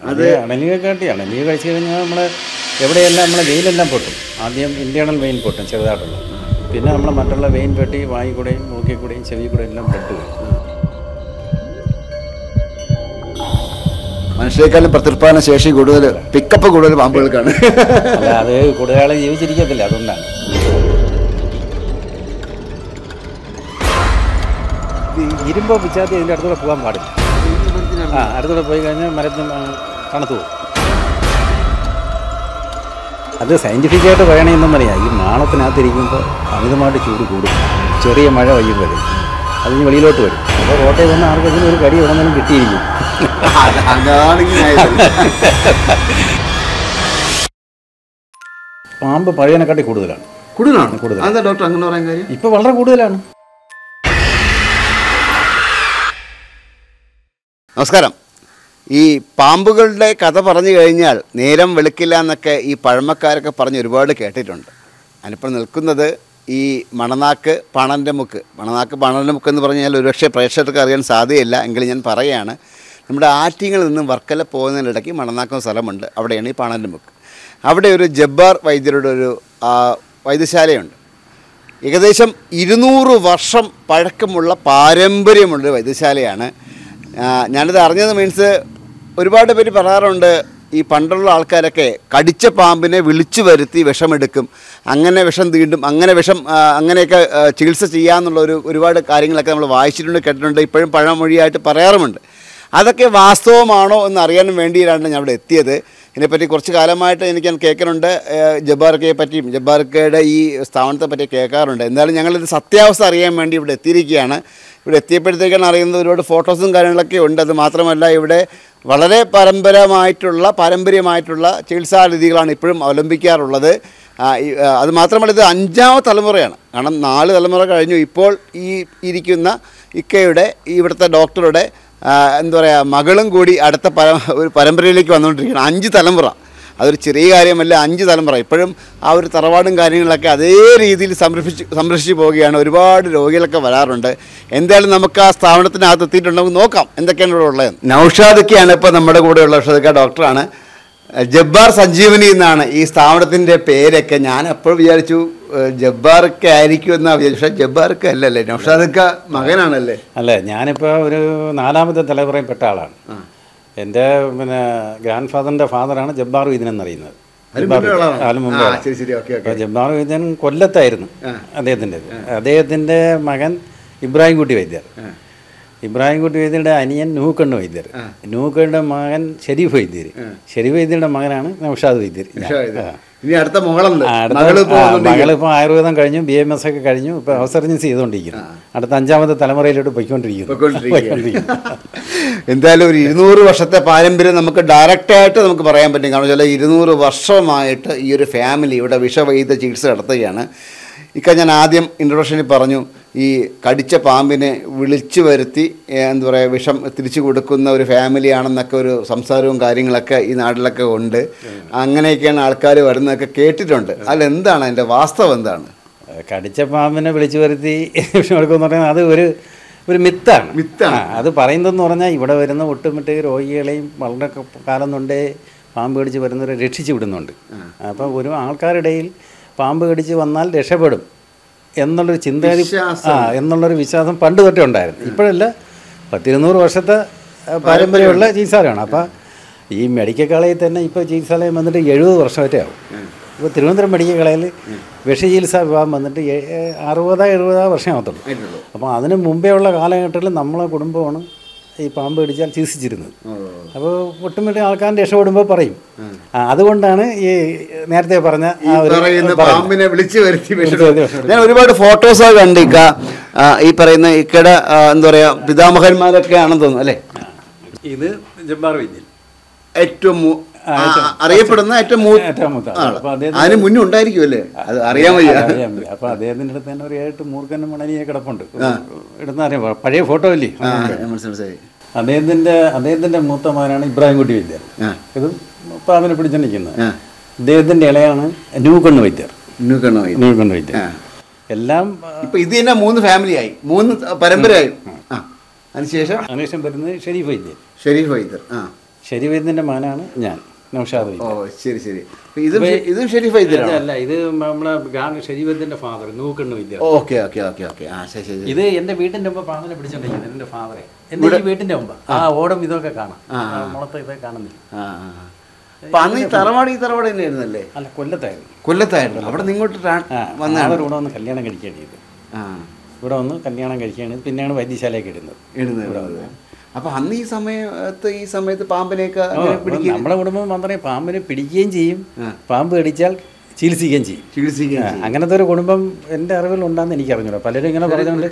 അത് അണലിയെ കാട്ടിയാണ്. അണലിയെ കഴിച്ചു കഴിഞ്ഞാൽ നമ്മൾ എവിടെയെല്ലാം നമ്മളെ വെയിലെല്ലാം പൊട്ടും. ആദ്യം ഇൻറ്റേർണൽ വെയിൻ പൊട്ടും ചെറുതായിട്ടുള്ള, പിന്നെ നമ്മൾ മറ്റുള്ള വെയിൻ പെട്ടി വായി കൂടെയും മൂക്കിൽ കൂടെയും ചെവി കൂടെയും എല്ലാം ബ്ലഡ് വരും. മനുഷ്യരെക്കാളും പ്രത്യുൽപാദന ശേഷി കൂടുതൽ, പിക്കപ്പ് കൂടുതൽ പാമ്പുകൾക്കാണ്. അല്ല, അത് കൂടുതൽ ജീവിച്ചിരിക്കത്തില്ല, അതുകൊണ്ടാണ്. ഇരുമ്പോ പിച്ചാത്തി ഇതിൻ്റെ അടുത്തൂടെ പോകാൻ പാടില്ല. അടുത്തൂടെ പോയി കഴിഞ്ഞാൽ മരത്തിന് തണുത്തു പോകും. അത് സയൻറ്റിഫിക്കായിട്ട് പറയണമെന്നും പറയാം. ഈ നാളത്തിനകത്തിരിക്കുമ്പോൾ അമിതമായിട്ട് ചൂട് കൂടും. ചെറിയ മഴ പെയ്യുമ്പോൾ അതിന് വെളിയിലോട്ട് വരും. അപ്പോൾ റോട്ടിൽ വന്ന് ആർക്കെങ്കിലും ഒരു കടി എവിടെന്നെങ്കിലും കിട്ടിയിരിക്കും. പാമ്പ് പഴയതിനെക്കാട്ടി കൂടുതലാണ്. കൂടുതലാണ് ഡോക്ടർ അങ്ങനെ പറയാൻ കാര്യം? ഇപ്പോൾ വളരെ കൂടുതലാണ്. നമസ്കാരം. ഈ പാമ്പുകളുടെ കഥ പറഞ്ഞു കഴിഞ്ഞാൽ നേരം വെളുക്കില്ല എന്നൊക്കെ ഈ പഴമക്കാരൊക്കെ പറഞ്ഞ് ഒരുപാട് കേട്ടിട്ടുണ്ട്. ഞാനിപ്പോൾ നിൽക്കുന്നത് ഈ മണനാക്ക് പണൻ്റെ മുക്ക്. മണനാക്ക് പണൻ്റെ മുക്ക് എന്ന് പറഞ്ഞാൽ ഒരുപക്ഷെ പ്രേക്ഷകർക്ക് അറിയാൻ സാധ്യതയില്ല, എങ്കിലും ഞാൻ പറയുകയാണ്. നമ്മുടെ ആറ്റിങ്ങളിൽ നിന്നും വർക്കല പോകുന്നതിനിടയ്ക്ക് മണനാക്കുന്ന സ്ഥലമുണ്ട്. അവിടെയാണ് ഈ പണൻ്റെ മുക്ക്. അവിടെ ഒരു ജബ്ബാർ വൈദ്യരുടെ ഒരു വൈദ്യശാലയുണ്ട്. ഏകദേശം 200 വർഷം പഴക്കമുള്ള പാരമ്പര്യമുള്ളൊരു വൈദ്യശാലയാണ്. ഞാനിത് അറിഞ്ഞത് മീൻസ് ഒരുപാട് പേര് പറയാറുണ്ട്, ഈ പണ്ടുള്ള ആൾക്കാരൊക്കെ കടിച്ച പാമ്പിനെ വിളിച്ചു വരുത്തി വിഷമെടുക്കും, അങ്ങനെ വിഷം തീണ്ടും, അങ്ങനെയൊക്കെ ചികിത്സ ചെയ്യാമെന്നുള്ള ഒരുപാട് കാര്യങ്ങളൊക്കെ നമ്മൾ വായിച്ചിട്ടുണ്ട്, കേട്ടിട്ടുണ്ട്, ഇപ്പോഴും പഴമൊഴിയായിട്ട് പറയാറുമുണ്ട്. അതൊക്കെ വാസ്തവമാണോ എന്ന് അറിയാൻ വേണ്ടിയിട്ടാണ് ഞാൻ ഇവിടെ എത്തിയത്. ഇതിനെപ്പറ്റി കുറച്ച് കാലമായിട്ട് ഞാൻ കേൾക്കുന്നുണ്ട്, ജബ്ബാർക്കയെ പറ്റിയും ജബ്ബാർക്കയുടെ ഈ സ്ഥാപനത്തെ പറ്റി കേൾക്കാറുണ്ട്. എന്തായാലും ഞങ്ങളിത് സത്യാവസ്ഥ അറിയാൻ വേണ്ടി ഇവിടെ എത്തിയിരിക്കുകയാണ്. ഇവിടെ എത്തിയപ്പോഴത്തേക്കാണ് അറിയുന്നത് ഒരുപാട് ഫോട്ടോസും കാര്യങ്ങളൊക്കെ ഉണ്ട്. അത് മാത്രമല്ല ഇവിടെ വളരെ പാരമ്പര്യമായിട്ടുള്ള ചികിത്സാ രീതികളാണ് ഇപ്പോഴും അവലംബിക്കാറുള്ളത്. അത് മാത്രമല്ല ഇത് 5ാമത്തെ തലമുറയാണ്. കാരണം 4 തലമുറ കഴിഞ്ഞു. ഇപ്പോൾ ഈ ഇരിക്കുന്ന ഇക്കയുടെ ഇവിടുത്തെ ഡോക്ടറുടെ എന്താ പറയുക മകളും കൂടി അടുത്ത ഒരു പരമ്പരയിലേക്ക് വന്നുകൊണ്ടിരിക്കുകയാണ്. 5 തലമുറ. അതൊരു ചെറിയ കാര്യമല്ല, 5 തലമുറ. ഇപ്പോഴും ആ ഒരു തറവാടും കാര്യങ്ങളൊക്കെ അതേ രീതിയിൽ സംരക്ഷിച്ച് പോവുകയാണ്. ഒരുപാട് രോഗികളൊക്കെ വരാറുണ്ട്. എന്തായാലും നമുക്ക് ആ സ്ഥാപനത്തിനകത്ത് എത്തിയിട്ടുണ്ടെങ്കിൽ നോക്കാം എന്തൊക്കെയാണ് ഇവിടെ ഉള്ളത്. നൗഷാദൊക്കെയാണ് ഇപ്പോൾ നമ്മുടെ കൂടെയുള്ള നൗഷാദക്ക ഡോക്ടറാണ്. ജബ്ബാർ സഞ്ജീവനി എന്നാണ് ഈ സ്ഥാപനത്തിൻ്റെ പേരൊക്കെ. ഞാൻ എപ്പോഴും വിചാരിച്ചു ജബ്ബാർക്ക് ആയിരിക്കും എന്നാണ് വിചാരിച്ചു. പക്ഷേ ജബ്ബാർക്ക് അല്ലല്ലേ, നൗഷാദക്ക മകനാണല്ലേ? അല്ലേ, ഞാനിപ്പോൾ ഒരു 4ാമത്തെ തലമുറയിൽ പെട്ട ആളാണ്. എൻ്റെ ഗ്രാൻഡ് ഫാദറിൻ്റെ ഫാദറാണ് ജബ്ബാർ വൈദ്യൻ എന്നറിയുന്നത്. ജബ്ബാർ വൈദ്യൻ കൊല്ലത്തായിരുന്നു അദ്ദേഹത്തിൻ്റെ മകൻ ഇബ്രാഹിം കുട്ടി വൈദ്യർ. ഇബ്രാഹിം കുട്ടി വൈദ്യരുടെ അനിയൻ നൂക്കണ്ണ് വൈദ്യർ. നൂക്കണ്ണിൻ്റെ മകൻ ഷെരീഫ് വൈദ്യർ. ഷെരീഫ് വൈദ്യരുടെ മകനാണ് നൗഷാദ് വൈദ്യർ. മകളിപ്പോൾ ആയുർവേദം കഴിഞ്ഞു, BMS ഒക്കെ കഴിഞ്ഞു, ഇപ്പോൾ ഹൗസ് സർജൻസി ചെയ്തുകൊണ്ടിരിക്കുന്നു. അടുത്ത 5ാമത്തെ തലമുറയിലോട്ട് പോയിക്കൊണ്ടിരിക്കുന്നു. എന്തായാലും ഒരു 200 വർഷത്തെ പാരമ്പര്യം നമുക്ക് ഡയറക്റ്റായിട്ട് നമുക്ക് പറയാൻ പറ്റും. കാരണം വെച്ചാൽ 200 വർഷമായിട്ട് ഈ ഒരു ഫാമിലി ഇവിടെ വിഷവൈദ്യ ചികിത്സ നടത്തുകയാണ്. ഞാൻ ആദ്യം ഇൻട്രൊഡക്ഷനിൽ പറഞ്ഞു, ഈ കടിച്ച പാമ്പിനെ വിളിച്ചു വരുത്തി എന്താ പറയുക വിഷം തിരിച്ചു കൊടുക്കുന്ന ഒരു ഫാമിലിയാണെന്നൊക്കെ ഒരു സംസാരവും കാര്യങ്ങളൊക്കെ ഈ നാട്ടിലൊക്കെ ഉണ്ട്. അങ്ങനെയൊക്കെയാണ് ആൾക്കാർ വരുന്നതൊക്കെ കേട്ടിട്ടുണ്ട്. അതിലെന്താണ് അതിൻ്റെ വാസ്തവം എന്താണ്? കടിച്ച പാമ്പിനെ വിളിച്ചു വരുത്തി വിഷം കൊടുക്കുമെന്ന് പറയുന്നത് അത് ഒരു മിത്താണ്. അത് പറയുന്നതെന്ന് പറഞ്ഞാൽ ഇവിടെ വരുന്ന ഒട്ടുമിട്ട് രോഗികളെയും വളരെ കാലം കൊണ്ടേ പാമ്പ് കടിച്ച് വരുന്നവരെ രക്ഷിച്ചു വിടുന്നുണ്ട്. അപ്പോൾ ഒരു ആൾക്കാരുടെയിൽ പാമ്പ് കടിച്ച് വന്നാൽ രക്ഷപ്പെടും എന്നുള്ളൊരു ചിന്താഗതി എന്നുള്ളൊരു വിശ്വാസം പണ്ട് തൊട്ടേ ഉണ്ടായിരുന്നു. ഇപ്പോഴല്ല, 10-200 വർഷത്തെ പാരമ്പര്യമുള്ള ചികിത്സാലയമാണ്. അപ്പോൾ ഈ മെഡിക്കൽ കോളേജിൽ തന്നെ ഇപ്പോൾ ചികിത്സാലയം വന്നിട്ട് 70 വർഷമായിട്ടേ ആവും. ഇപ്പോൾ തിരുവനന്തപുരം മെഡിക്കൽ കോളേജിൽ വിഷചികിത്സാ വിഭാഗം വന്നിട്ട് 60-70 വർഷമാകത്തുള്ളൂ. അപ്പോൾ അതിന് മുമ്പേ ഉള്ള കാലഘട്ടത്തിൽ നമ്മളെ കുടുംബമാണ് ഈ പാമ്പ് കടിച്ചാൽ ചികിത്സിച്ചിരുന്നത്. അപ്പോൾ ഒട്ടുമിക്ക ആൾക്കാരുടെ രക്ഷപ്പെടുമ്പോൾ പറയും. അതുകൊണ്ടാണ് ഈ നേരത്തെ പറഞ്ഞ പാമ്പിനെ വിളിച്ചു വരുത്തി. ഞാൻ ഒരുപാട് ഫോട്ടോസൊക്കെ കണ്ടിക്ക ഈ പറയുന്ന ഇക്കടെ എന്താ പറയുക പിതാമഹന്മാരൊക്കെ ആണെന്ന് തോന്നുന്നു അല്ലേ? ഇത് ജബ്ബാർ വൈദ്യൻ ഏറ്റവും അറിയപ്പെടുന്ന ഏറ്റവും അതിന് മുന്നേ ഉണ്ടായിരിക്കും അല്ലേ? അത് അറിയാൻ വയ്യ. അപ്പോൾ അദ്ദേഹത്തിൻ്റെ അടുത്ത് തന്നെ ഒരു 7 മൂർഖനും മണലിയെ കിടപ്പുണ്ട്. ഇടുന്നറിയാം, പഴയ ഫോട്ടോ അല്ലേ? മനസ്സിലായി. അദ്ദേഹത്തിൻ്റെ മൂത്ത മകനാണ് ഇബ്രാഹിം കുട്ടി വൈദ്യർ. ഇത് പാമ്പിനെ പിടിച്ചിരിക്കുന്നത്. അദ്ദേഹത്തിൻ്റെ ഇളയാണ് നൂക്കണ്ണ് വൈദ്യർ. എല്ലാം ഇപ്പം ഇത് തന്നെ 3 ഫാമിലിയായി, 3 പരമ്പരയായി. അതിനുശേഷം വരുന്നത് ഷെരീഫ് വൈദ്യർ. ഷെരീഫ് മകനാണ് ഞാൻ, നൗഷാദ്. ഓ ശരി ശരി. ഇതും ഷെരീഫ് വൈദ്യരാണ്? അല്ല, ഇത് നമ്മളെ ഷെരീഫിന്റെ ഫാദർ നൂക്കണ്ണു വിദ്യ. Okay okay okay okay. ആ ശരി ശരി. ഇത് എൻ്റെ വീട്ടിൻ്റെ മുമ്പ് പാമ്പിനെ പിടിച്ചോണ്ടിരിക്കുന്നത് എൻ്റെ ഫാദറെ. എൻ്റെ ഈ വീട്ടിൻ്റെ മുമ്പ് ആ ഓടും ഇതൊക്കെ കാണാം, മുളത്ത് ഇതൊക്കെ കാണുന്നില്ല. അന്ന് ഈ തറവാട് തന്നെയായിരുന്നല്ലേ? അല്ല, കൊല്ലത്തായിരുന്നു. കൊല്ലത്തായിരുന്നു. അവിടെ നിന്ന് ഇങ്ങോട്ട് വന്നാൽ ഇവിടെ വന്ന് കല്യാണം കഴിക്കുകയാണ് ചെയ്തത്. ഇവിടെ വന്ന് കല്യാണം കഴിക്കുകയാണ്, പിന്നെയാണ് വൈദ്യശാലയൊക്കെ ഇടുന്നത്. അപ്പൊ അന്ന് ഈ സമയത്ത് പാമ്പിനെയൊക്കെ നമ്മുടെ കുടുംബം മാത്രമേ പാമ്പിനെ പിടിക്കുകയും ചെയ്യും, പാമ്പ് കടിച്ചാൽ ചികിത്സിക്കുകയും ചെയ്യും. അങ്ങനത്തെ ഒരു കുടുംബം എൻ്റെ അറിവിൽ ഉണ്ടാകുന്ന എനിക്ക് അറിഞ്ഞൂടാ. പലരും ഇങ്ങനെ പറഞ്ഞുകൊണ്ട്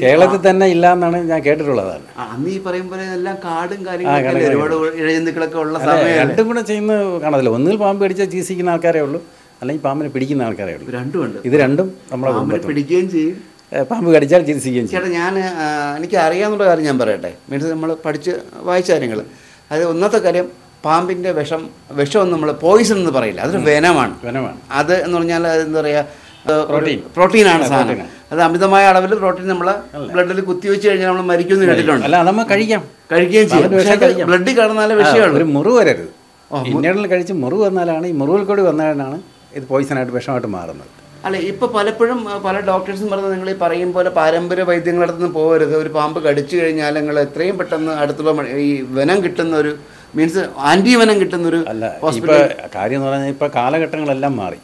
കേരളത്തിൽ തന്നെ ഇല്ല എന്നാണ് ഞാൻ കേട്ടിട്ടുള്ളതാണ്. അന്ന് ഈ പറയുമ്പോൾ എല്ലാം കാടും കാര്യങ്ങളൊക്കെ ഉള്ള സമയം രണ്ടും കൂടെ ചെയ്യുന്ന കാണത്തില്ല. ഒന്നിൽ പാമ്പ് കടിച്ചാൽ ചികിത്സിക്കുന്ന ആൾക്കാരേ ഉള്ളൂ, അല്ലെങ്കിൽ പാമ്പിനെ പിടിക്കുന്ന ആൾക്കാരേ ഉള്ളൂ. ഇത് രണ്ടും നമ്മളെ കുടുംബത്തിൽ പിടിക്കുകയും ചെയ്യും, പാമ്പ് കടിച്ചാൽ ചികിത്സിക്കുകയും ചെയ്യും. ചേട്ടാ, എനിക്ക് അറിയാവുന്ന കാര്യം ഞാൻ പറയട്ടെ. മീൻസ് നമ്മൾ പഠിച്ച് വായിച്ച കാര്യങ്ങൾ. അത് ഒന്നത്തെ കാര്യം, പാമ്പിൻ്റെ വിഷമൊന്നും നമ്മൾ പോയിസൺ എന്ന് പറയില്ല, അതൊരു വെനമാണ്. അത് എന്ന് പറഞ്ഞാൽ എന്താ പറയുക, പ്രോട്ടീനാണ് സാധനം. അത് അമിതമായ അളവിൽ പ്രോട്ടീൻ നമ്മളെ ബ്ലഡിൽ കുത്തിവെച്ച് കഴിഞ്ഞാൽ നമ്മൾ മരിക്കുമെന്ന് കേട്ടിട്ടുണ്ട്. അല്ല, നമ്മൾ കഴിക്കുകയും ചെയ്യും. ബ്ലഡിൽ കടന്നാലേ വിഷയമുള്ളൂ. ഒരു മുറിവ് വരരുത്. ഇന്നേഡിൽ കഴിച്ച് മുറിവ് വന്നാലാണ്, ഈ മുറിവിൽ കൂടി വന്നാലാണ് ഇത് പോയിസണായിട്ട് വിഷമായിട്ട് മാറുന്നത്. അല്ല, ഇപ്പോൾ പലപ്പോഴും പല ഡോക്ടേഴ്സും പറഞ്ഞത്, നിങ്ങൾ ഈ പറയും പോലെ പാരമ്പര്യ വൈദ്യങ്ങളുടെ അടുത്ത് നിന്ന് പോകരുത്. ഒരു പാമ്പ് കടിച്ചു കഴിഞ്ഞാൽ നിങ്ങൾ എത്രയും പെട്ടെന്ന് അടുത്തുള്ള ഈ വനം കിട്ടുന്ന ഒരു മീൻസ് ആൻറ്റി വനം കിട്ടുന്നൊരു. അല്ല, ഇപ്പോൾ കാര്യം എന്ന് പറഞ്ഞാൽ ഇപ്പോൾ കാലഘട്ടങ്ങളെല്ലാം മാറി.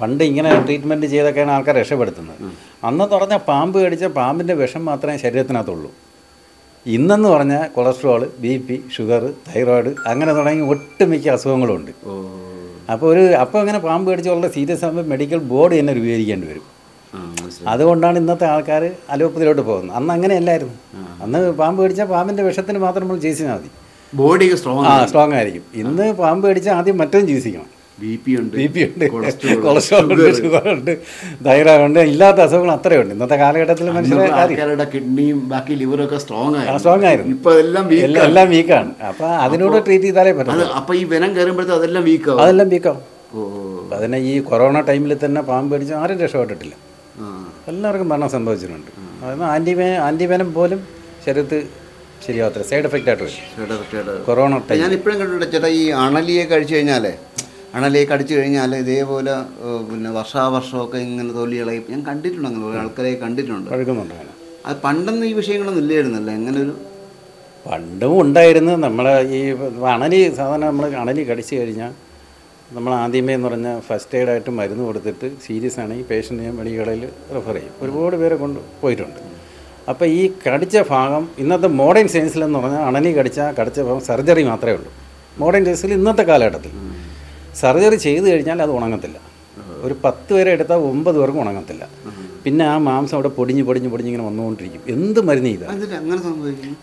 പണ്ട് ഇങ്ങനെ ട്രീറ്റ്മെൻറ്റ് ചെയ്തൊക്കെയാണ് ആൾക്കാർ രക്ഷപ്പെടുത്തുന്നത്. അന്ന് പറഞ്ഞാൽ പാമ്പ് കടിച്ച പാമ്പിൻ്റെ വിഷം മാത്രമേ ശരീരത്തിനകത്തുള്ളൂ. ഇന്നെന്ന് പറഞ്ഞാൽ കൊളസ്ട്രോൾ, BP, ഷുഗർ, തൈറോയിഡ്, അങ്ങനെ തുടങ്ങി ഒട്ടുമിക്ക അസുഖങ്ങളുണ്ട്. അപ്പോൾ അങ്ങനെ പാമ്പ് കടിച്ചുള്ള സീരിയസ് ആകുമ്പോൾ മെഡിക്കൽ ബോർഡ് തന്നെ രൂപീകരിക്കേണ്ടി വരും. അതുകൊണ്ടാണ് ഇന്നത്തെ ആൾക്കാർ അലോപ്പതിയിലോട്ട് പോകുന്നത്. അന്ന് അങ്ങനെയല്ലായിരുന്നു. അന്ന് പാമ്പ് കടിച്ചാൽ പാമ്പിൻ്റെ വിഷത്തിന് മാത്രം നമ്മൾ ചികിത്സിച്ചാൽ മതി, ബോഡി സ്ട്രോങ് ആയിരിക്കും. ഇന്ന് പാമ്പ് കടിച്ചാൽ ആദ്യം മറ്റൊന്നും ചികിത്സിക്കണം. BP ഉണ്ട്, കൊളസ്ട്രോൾ ഉണ്ട്, ഷുഗർ ഉണ്ട്, തൈറോയിഡ് ഉണ്ട്, ഇല്ലാത്ത അസുഖങ്ങൾ അത്രയുണ്ട്. ഇന്നത്തെ കാലഘട്ടത്തിൽ മനുഷ്യരുടെ കിഡ്നിയും ബാക്കി ലിവറൊക്കെ സ്ട്രോങ് ആയിരുന്നു. ഇപ്പൊ എല്ലാം വീക്കാണ്. അപ്പൊ അതിനോട് ട്രീറ്റ് ചെയ്താലേ പറ്റും. അപ്പൊ ഈ വെനം കയറുമ്പോഴത്തെ അതെല്ലാം വീക്കാവും. അതിനെ ഈ കൊറോണ ടൈമിൽ തന്നെ പാമ്പ് കടിച്ച് ആരും രക്ഷപ്പെട്ടിട്ടില്ല, എല്ലാവർക്കും മരണം സംഭവിച്ചിട്ടുണ്ട്. അതായത് ആൻറ്റിവെനം പോലും ശരീരത്ത് ശരിയാവത്തില്ല, സൈഡ് എഫക്റ്റ് ആയിട്ട് വരും കൊറോണ ടൈം. ഞാൻ ഇപ്പോഴും കണ്ടിട്ടുണ്ട് ചേട്ടാ, ഈ അണലിയെ കടിച്ചു കഴിഞ്ഞാൽ ഇതേപോലെ പിന്നെ വർഷാവർഷമൊക്കെ ഇങ്ങനെ തൊലികളായി ഞാൻ കണ്ടിട്ടുണ്ട്. അങ്ങനെ ആൾക്കാരെ കണ്ടിട്ടുണ്ട്. അത് പണ്ടൊന്നും ഈ വിഷയങ്ങളൊന്നും ഇല്ലായിരുന്നല്ലോ. എങ്ങനെ ഒരു പണ്ടും ഉണ്ടായിരുന്നു. നമ്മളെ ഈ അണലി സാധാരണ നമ്മൾ അണലി കടിച്ചു കഴിഞ്ഞാൽ നമ്മൾ ആദ്യമേ എന്ന് പറഞ്ഞാൽ ഫസ്റ്റ് എയ്ഡായിട്ട് മരുന്ന് കൊടുത്തിട്ട് സീരിയസ് ആണെങ്കിൽ പേഷ്യൻറ്റിനെ മെഡിക്കലിൽ റെഫർ ചെയ്യും. ഒരുപാട് പേരെ കൊണ്ട് പോയിട്ടുണ്ട്. അപ്പോൾ ഈ കടിച്ച ഭാഗം ഇന്നത്തെ മോഡേൺ സയൻസിലെന്ന് പറഞ്ഞാൽ അണലി കടിച്ച ഭാഗം സർജറി മാത്രമേ ഉള്ളൂ. മോഡേൺ സയൻസിൽ ഇന്നത്തെ കാലഘട്ടത്തിൽ സർജറി ചെയ്ത് കഴിഞ്ഞാൽ അത് ഉണങ്ങത്തില്ല. ഒരു 10 പേരെ എടുത്താൽ 9 പേർക്കും ഉണങ്ങത്തില്ല. പിന്നെ ആ മാംസം അവിടെ പൊടിഞ്ഞ് ഇങ്ങനെ വന്നുകൊണ്ടിരിക്കും. എന്ത് മരുന്ന് ചെയ്താൽ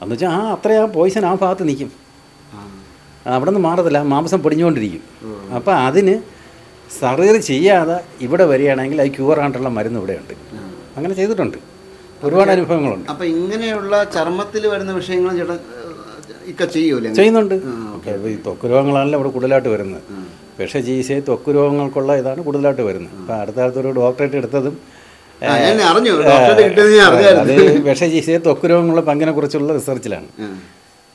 എന്ന് വെച്ചാൽ അത്രയും പോയിസൺ ആ ഭാഗത്ത് നിൽക്കും, അവിടെ നിന്ന് മാറത്തില്ല, മാംസം പൊടിഞ്ഞുകൊണ്ടിരിക്കും. അപ്പോൾ അതിന് സർജറി ചെയ്യാതെ ഇവിടെ വരികയാണെങ്കിൽ അത് ക്യൂറായിട്ടുള്ള മരുന്ന് ഇവിടെയുണ്ട്. അങ്ങനെ ചെയ്തിട്ടുണ്ട്, ഒരുപാട് അനുഭവങ്ങളുണ്ട്. അപ്പോൾ ഇങ്ങനെയുള്ള ചർമ്മത്തിൽ വരുന്ന വിഷയങ്ങൾ ചെയ്യുന്നുണ്ട്. ഈ ത്വക്ക് രോഗങ്ങളാണല്ലോ ഇവിടെ കൂടുതലായിട്ട് വരുന്നത്. വിഷചികിത്സയിൽ ത്വക്ക് രോഗങ്ങൾക്കുള്ള ഇതാണ് കൂടുതലായിട്ട് വരുന്നത്. അപ്പോൾ അടുത്തൊരു ഡോക്ടറേറ്റ് എടുത്തതും അത് വിഷചികിത്സയിൽ ത്വക്ക് രോഗങ്ങളുടെ പങ്കിനെക്കുറിച്ചുള്ള റിസർച്ചിലാണ്.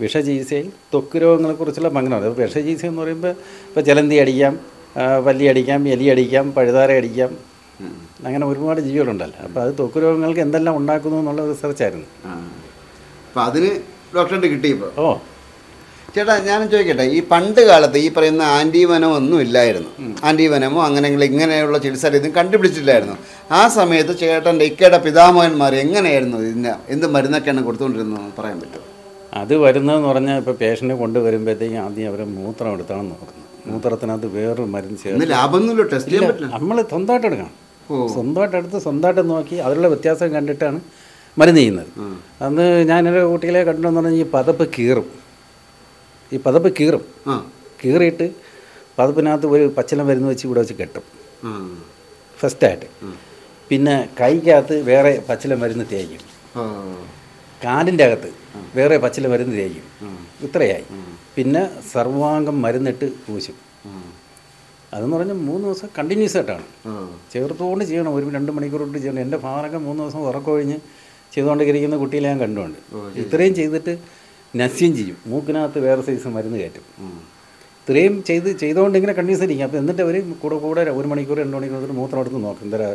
വിഷചികിത്സയിൽ ത്വക്ക് രോഗങ്ങളെക്കുറിച്ചുള്ള പങ്കിനാണ്. അപ്പോൾ വിഷചികിത്സ എന്ന് പറയുമ്പോൾ ഇപ്പോൾ ചിലന്തി അടിക്കാം, പല്ലി അടിക്കാം, എലി അടിക്കാം, പഴുതാര അടിക്കാം, അങ്ങനെ ഒരുപാട് ജീവികളുണ്ടല്ലോ. അപ്പോൾ അത് ത്വക്ക് രോഗങ്ങൾക്ക് എന്തെല്ലാം ഉണ്ടാക്കുന്നു എന്നുള്ള റിസർച്ചായിരുന്നു. അപ്പോൾ അതിന് ഡോക്ടറേറ്റ് കിട്ടിയപ്പോൾ ചേട്ടാ ഞാൻ ചോദിക്കട്ടെ, ഈ പണ്ട് കാലത്ത് ഈ പറയുന്ന ആൻറ്റിവനം ഒന്നും ഇല്ലായിരുന്നു. ആൻറ്റിവനമോ ഇങ്ങനെയുള്ള ചികിത്സ ഇതും കണ്ടുപിടിച്ചിട്ടില്ലായിരുന്നു. ആ സമയത്ത് ചേട്ടൻ്റെ ഇക്കയുടെ പിതാമഹന്മാർ എങ്ങനെയായിരുന്നു ഇതിൻ്റെ എന്ത് മരുന്നൊക്കെയാണ് കൊടുത്തുകൊണ്ടിരുന്നത് പറയാൻ പറ്റുമോ? അത് വരുന്നതെന്ന് പറഞ്ഞാൽ ഇപ്പോൾ പേഷ്യൻറ്റ് കൊണ്ടുവരുമ്പോഴത്തേക്കും ആദ്യം അവർ മൂത്രം എടുത്താണ് നോക്കുന്നത്. മൂത്രത്തിനകത്ത് വേറൊരു മരുന്ന് ചേർത്ത് നമ്മൾ സ്വന്തമായിട്ട് എടുക്കണം. സ്വന്തമായിട്ട് എടുത്ത് സ്വന്തമായിട്ട് നോക്കി അതിലുള്ള വ്യത്യാസം കണ്ടിട്ടാണ് മരുന്ന് ചെയ്യുന്നത്. അന്ന് ഞാനൊരു കുട്ടികളെ കണ്ടിട്ടെന്ന് പറഞ്ഞാൽ ഈ പതപ്പ് കീറിയിട്ട് പതപ്പിനകത്ത് ഒരു പച്ചില മരുന്ന് വെച്ച് ഇവിടെ വെച്ച് കെട്ടും ഫസ്റ്റായിട്ട്. പിന്നെ കൈക്കകത്ത് വേറെ പച്ചില മരുന്ന് തേക്കും, കാലിൻ്റെ അകത്ത് വേറെ പച്ചില മരുന്ന് തേക്കും. ഇത്രയായി. പിന്നെ സർവാംഗം മരുന്നിട്ട് പൂശും. അതെന്ന് പറഞ്ഞാൽ 3 ദിവസം കണ്ടിന്യൂസ് ആയിട്ടാണ് ചേർത്തുകൊണ്ട് ചെയ്യണം. 1-2 മണിക്കൂർ കൊണ്ട് ചെയ്യണം. എൻ്റെ ഫാദറൊക്കെ 3 ദിവസം ഉറക്കമൊഴിഞ്ഞ് ചെയ്തുകൊണ്ടിരിക്കുന്ന കുട്ടികളെ ഞാൻ കണ്ടുകൊണ്ട് ഇത്രയും ചെയ്തിട്ട് നസ്യം ചെയ്യും, മൂക്കിനകത്ത് വേറെ സൈസ് മരുന്ന് കയറ്റും. ഇത്രയും ചെയ്തുകൊണ്ട് ഇങ്ങനെ കണ്ടിന്യൂസ് ഇരിക്കും. അപ്പോൾ എന്നിട്ട് അവർ കൂടെ 1 മണിക്കൂർ 2 മണിക്കൂർ മൂത്രം എടുത്ത് നോക്കും. എന്തേരം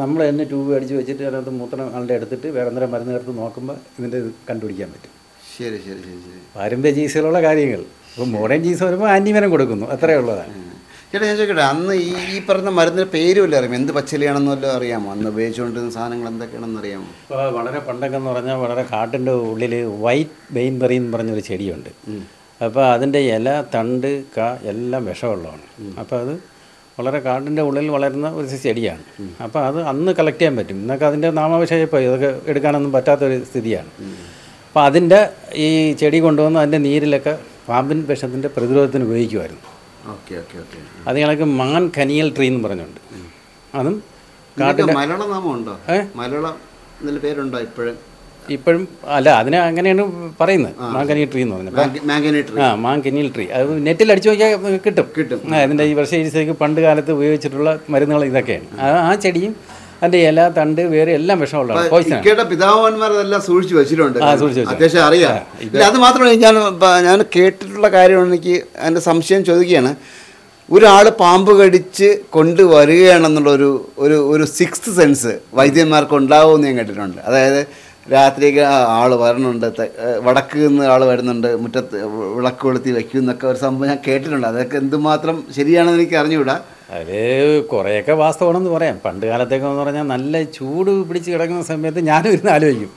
നമ്മൾ തന്നെ ട്യൂബ് അടിച്ച് വെച്ചിട്ട് അതിനകത്ത് മൂത്രം ആളുടെ എടുത്തിട്ട് വേറെ എന്തെങ്കിലും മരുന്ന് എടുത്ത് നോക്കുമ്പോൾ ഇതിൻ്റെ ഇത് കണ്ടുപിടിക്കാൻ പറ്റും. ശരി ശരി ശരി ശരി. പാരമ്പര്യ ചികിത്സകളുള്ള കാര്യങ്ങൾ. ഇപ്പോൾ മോഡേൺ ചികിത്സ വരുമ്പോൾ ആൻറ്റിവെനം കൊടുക്കുന്നു, അത്രയേ ഉള്ളതാണ്. ചേട്ടാ ഞാൻ ചോദിക്കട്ടെ, അന്ന് ഈ പറഞ്ഞ മരുന്നിൻ്റെ പേരും വല്ലതും അറിയാമോ? എന്ത് പച്ചിലയാണെന്ന് വല്ലതും അറിയാമോ? അന്ന് ഉപയോഗിച്ചുകൊണ്ടിരുന്ന സാധനങ്ങൾ എന്തൊക്കെയാണെന്ന് അറിയാമോ? ഇപ്പോൾ വളരെ പണ്ടൊക്കെ എന്ന് പറഞ്ഞാൽ വളരെ കാട്ടിൻ്റെ ഉള്ളിൽ വൈറ്റ് ബെയിൻബെറി എന്ന് പറഞ്ഞൊരു ചെടിയുണ്ട്. അപ്പോൾ അതിൻ്റെ ഇല, തണ്ട്, എല്ലാം വിഷമുള്ളതാണ്. അപ്പോൾ അത് വളരെ കാടിൻ്റെ ഉള്ളിൽ വളരുന്ന ഒരു ചെടിയാണ്. അപ്പോൾ അത് അന്ന് കളക്ട് ചെയ്യാൻ പറ്റും. ഇന്നൊക്കെ അതിൻ്റെ നാമാവശേഷമായി ഇതൊക്കെ എടുക്കാനൊന്നും പറ്റാത്തൊരു സ്ഥിതിയാണ്. അപ്പോൾ അതിൻ്റെ ഈ ചെടി കൊണ്ടുവന്ന് അതിൻ്റെ നീരിലൊക്കെ പാമ്പിൻ വിഷത്തിൻ്റെ പ്രതിരോധത്തിന് ഉപയോഗിക്കുമായിരുന്നു. Okay okay okay. അത് ഞങ്ങൾക്ക് മാൻ കനിയൽ ട്രീ എന്ന് പറഞ്ഞുണ്ട്. അതും കാട്ടിൻ്റെ മലയാള നാമം ഉണ്ടോ? മലയാളം എന്തെങ്കിലും പേരുണ്ടോ ഇപ്പോഴും? ഇപ്പോഴും അല്ല, അതിനെ അങ്ങനെയാണ് പറയുന്നത്, മാങ്കനിയൽ ട്രീ എന്ന് പറഞ്ഞത്. മാങ്കനിയൽ ട്രീ അത് നെറ്റിൽ അടിച്ചു നോക്കിയാൽ കിട്ടും. അതിൻ്റെ ഈ വർഷ ചികിത്സയ്ക്ക് പണ്ട് കാലത്ത് ഉപയോഗിച്ചിട്ടുള്ള മരുന്നുകൾ ഇതൊക്കെയാണ്. ആ ചെടിയും അതിൻ്റെ ഇല, തണ്ട്, വേറെ എല്ലാം വിഷമുള്ളതാണ്. പിതാമഹന്മാരെല്ലാം സൂക്ഷിച്ചു വെച്ചിട്ടുണ്ട്, അത്യാവശ്യം അറിയാം. അത് മാത്രമല്ല, ഞാൻ കേട്ടിട്ടുള്ള കാര്യമാണ്. എനിക്ക് അതിൻ്റെ സംശയം ചോദിക്കുകയാണ്. ഒരാൾ പാമ്പ് കടിച്ച് കൊണ്ടുവരികയാണെന്നുള്ളൊരു ഒരു സിക്സ്ത് സെൻസ് വൈദ്യന്മാർക്ക് ഉണ്ടാവുമെന്ന് ഞാൻ കേട്ടിട്ടുണ്ട്. അതായത് രാത്രിക്ക് ആൾ വരണുണ്ട്, വടക്ക് നിന്ന് ആൾ വരുന്നുണ്ട്, മുറ്റത്ത് വിളക്ക് കൊളുത്തി വയ്ക്കും എന്നൊക്കെ ഒരു സംഭവം ഞാൻ കേട്ടിട്ടുണ്ട്. അതൊക്കെ എന്തുമാത്രം ശരിയാണെന്ന് എനിക്ക് അറിഞ്ഞുകൂടാ. അത് കുറേയൊക്കെ വാസ്തവമാണെന്ന് പറയാം. പണ്ട് കാലത്തേക്കെന്ന് പറഞ്ഞാൽ നല്ല ചൂട് പിടിച്ച് കിടക്കുന്ന സമയത്ത് ഞാനും ഇരുന്ന് ആലോചിക്കും,